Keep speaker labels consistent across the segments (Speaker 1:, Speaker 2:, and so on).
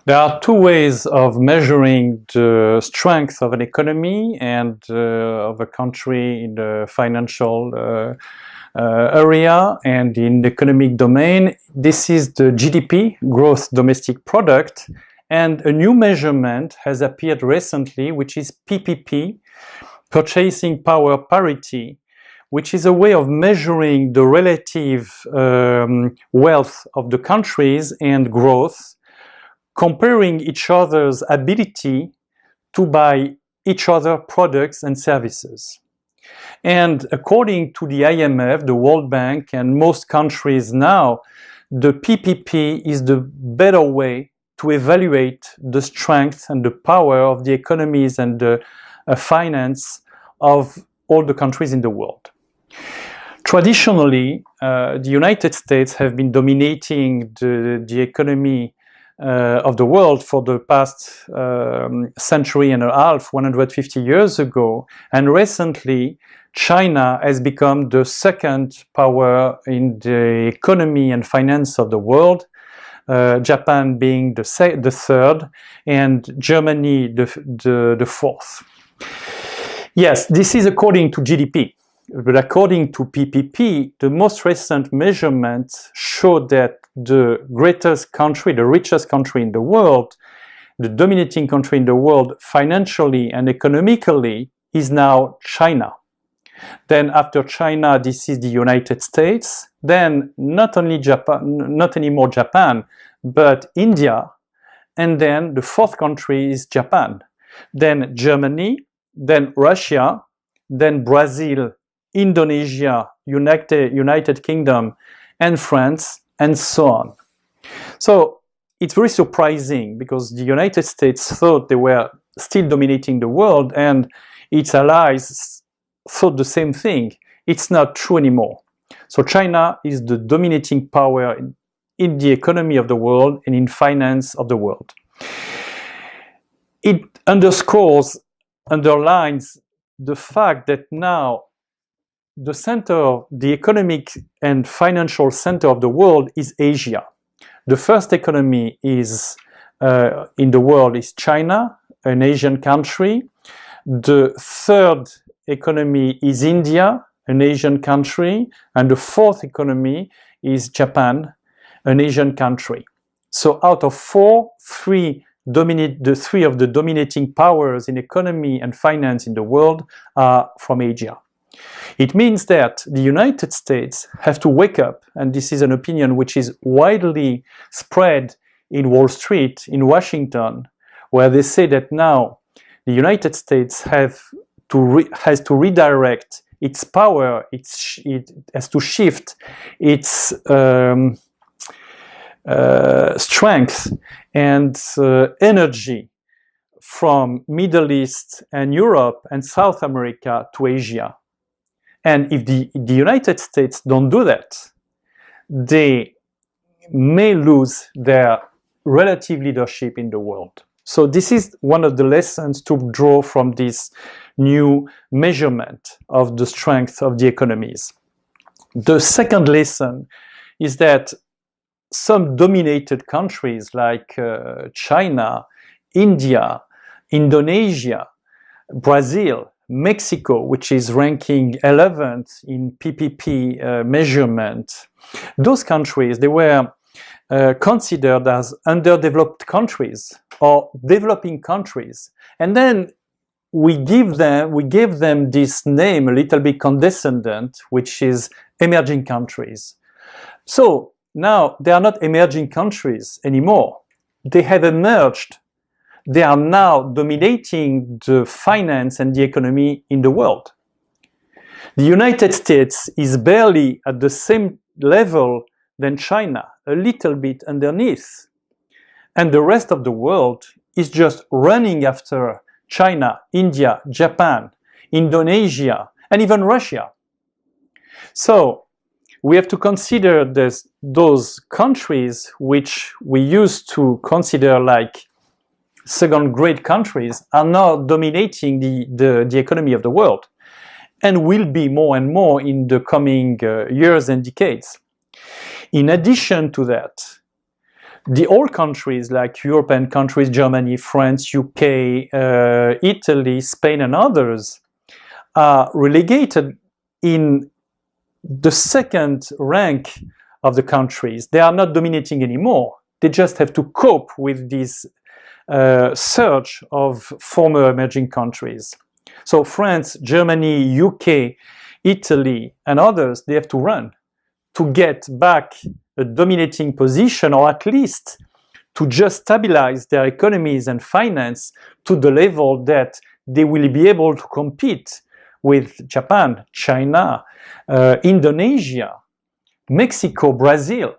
Speaker 1: There are two ways of measuring the strength of an economy and of a country in the financial area and in the economic domain. This is the GDP, Gross Domestic Product, and a new measurement has appeared recently, which is PPP, Purchasing Power Parity, which is a way of measuring the relative wealth of the countries and growth, comparing each other's ability to buy each other products and services. And according to the IMF, the World Bank, and most countries now, the PPP is the better way to evaluate the strength and the power of the economies and the finance of all the countries in the world. Traditionally, the United States have been dominating the economy of the world for the past century and a half, 150 years ago, and recently China has become the second power in the economy and finance of the world, Japan being the third, and Germany the fourth. Yes, this is according to GDP. But according to PPP, the most recent measurements show that the greatest country, the richest country in the world, the dominating country in the world financially and economically is now China. Then after China, this is the United States. Then not only Japan, not anymore Japan, but India. And then the fourth country is Japan. Then Germany, then Russia, then Brazil, Indonesia, United Kingdom, and France, and so on. So it's very surprising because the United States thought they were still dominating the world and its allies thought the same thing. It's not true anymore. So China is the dominating power in the economy of the world and in finance of the world. It underlines the fact that now the center, the economic and financial center of the world is Asia. The first economy is in the world is China, an Asian country. The third economy is India, an Asian country. And the fourth economy is Japan, an Asian country. So out of three of the dominating powers in economy and finance in the world are from Asia. It means that the United States have to wake up, and this is an opinion which is widely spread in Wall Street, in Washington, where they say that now the United States has to redirect its power, it has to shift its strength and energy from Middle East and Europe and South America to Asia. And if the United States don't do that, they may lose their relative leadership in the world. So this is one of the lessons to draw from this new measurement of the strength of the economies. The second lesson is that some dominated countries like China, India, Indonesia, Brazil, Mexico, which is ranking 11th in PPP measurement, those countries, they were considered as underdeveloped countries or developing countries. And then we gave them this name, a little bit condescending, which is emerging countries. So now they are not emerging countries anymore. They have emerged. They are now dominating the finance and the economy in the world. The United States is barely at the same level than China, a little bit underneath. And the rest of the world is just running after China, India, Japan, Indonesia, and even Russia. So we have to consider those countries which we used to consider like second-grade countries are now dominating the economy of the world and will be more and more in the coming years and decades. In addition to that, The old countries like European countries, Germany, France, UK, Italy, Spain, and others are relegated in the second rank of the countries. They are not dominating anymore. They just have to cope with this surge of former emerging countries. So France, Germany, UK, Italy, and others, they have to run to get back a dominating position, or at least to just stabilize their economies and finance to the level that they will be able to compete with Japan, China, Indonesia, Mexico, Brazil.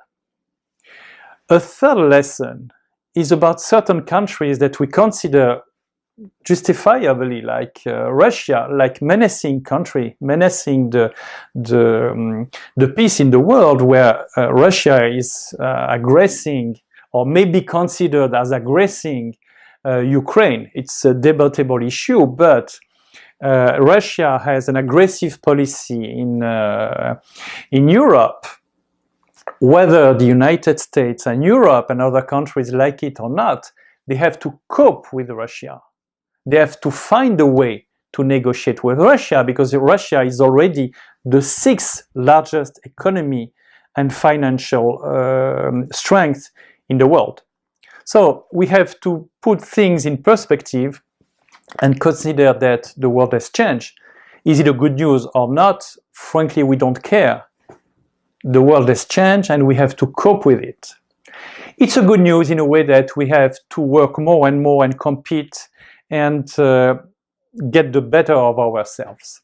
Speaker 1: A third lesson is about certain countries that we consider justifiably, like Russia, like menacing country, menacing the peace in the world, where Russia is aggressing, or may be considered as aggressing Ukraine. It's a debatable issue, but Russia has an aggressive policy in Europe. Whether the United States and Europe and other countries like it or not, they have to cope with Russia. They have to find a way to negotiate with Russia, because Russia is already the sixth largest economy and financial strength in the world. So we have to put things in perspective and consider that the world has changed. Is it a good news or not? Frankly, we don't care. The world has changed and we have to cope with it. It's a good news in a way that we have to work more and more and compete and get the better of ourselves.